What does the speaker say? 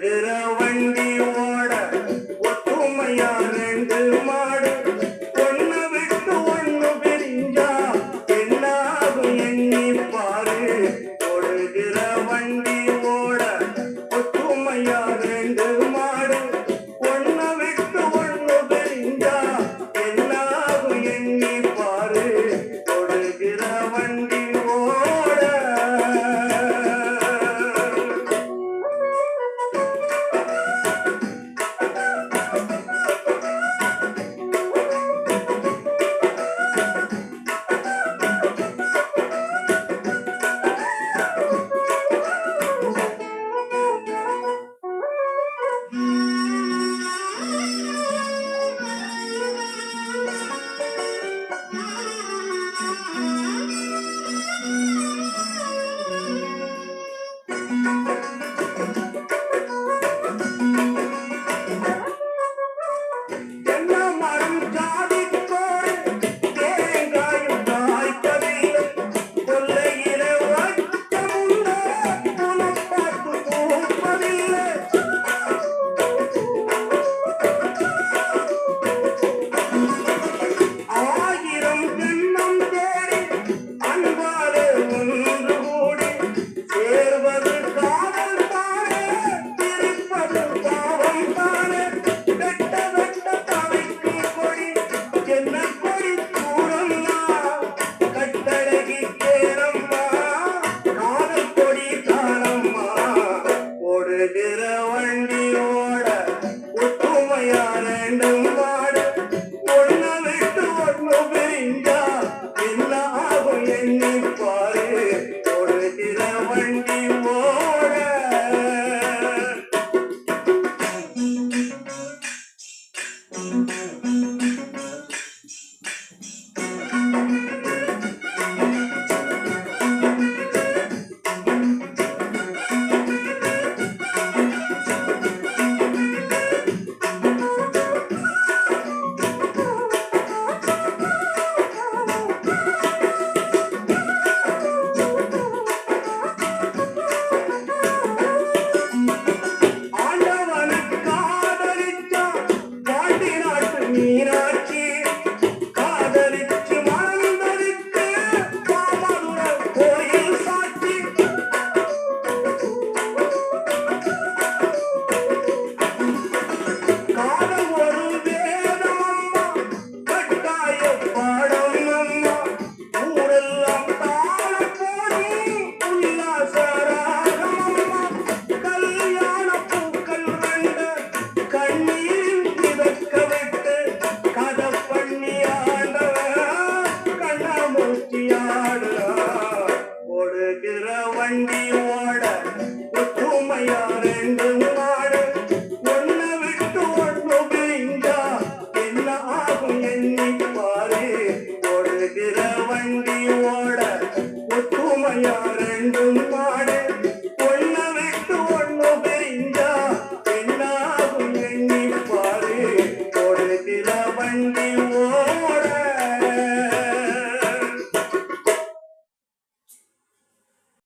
ஓடுகிற வண்டி ஓட ஒத்துமையா ரெண்டு மாடு ஒண்ணு விட்டு ஒண்ணு பிரிஞ்சா என்னாகும் எண்ணி பாரு. ஓடுகிற வண்டி ஓட ஒத்துமையா ரெண்டு மாடு ஒண்ணு விட்டு ஒண்ணு பிரிஞ்சா என்னாகும் எண்ணி பாரு. ஓடுகிற வண்டி ஓட வண்டியோட ஒத்துமையா ரெண்டு மாடு ஒண்ணு விட்டு ஒண்ணு பிரிஞ்சா என்ன ஆகும் எண்ணி பாரு. ஓடுகிற வண்டி ஓட மீனாட்சி காதலிச்சு மறந்தரித்து மாமதுர கோயில் சாட்சி. காதல் ஒரு வேதம் அம்மா கட்டாய பாடம் அம்மா ஊரெல்லாம் தாழ போடும் உல்லாசராகம் அம்மா. கல்யாண பூக்கள் ரெண்டு கண்ணீர் மிதக்க விட்டு கதை பண்ணி ஆண்டவன் கண்ணாமூச்சி ஆடுறான். ஓடுகிற வண்டி ஓட ஒத்துமையா ரெண்டு மாடு ஒண்ணு விட்டு ஒண்ணு பிரிஞ்சா என்ன ஆகும் எண்ணி பாரு. ஓடுகிற வண்டி ஓட ஒத்துமையா ரெண்டு மாடு ஒண்ணு விட்டு ஒண்ணு பிரிஞ்சா என்ன ஆகும் எண்ணி பாரு. ஓடுகிற வண்டி ஓட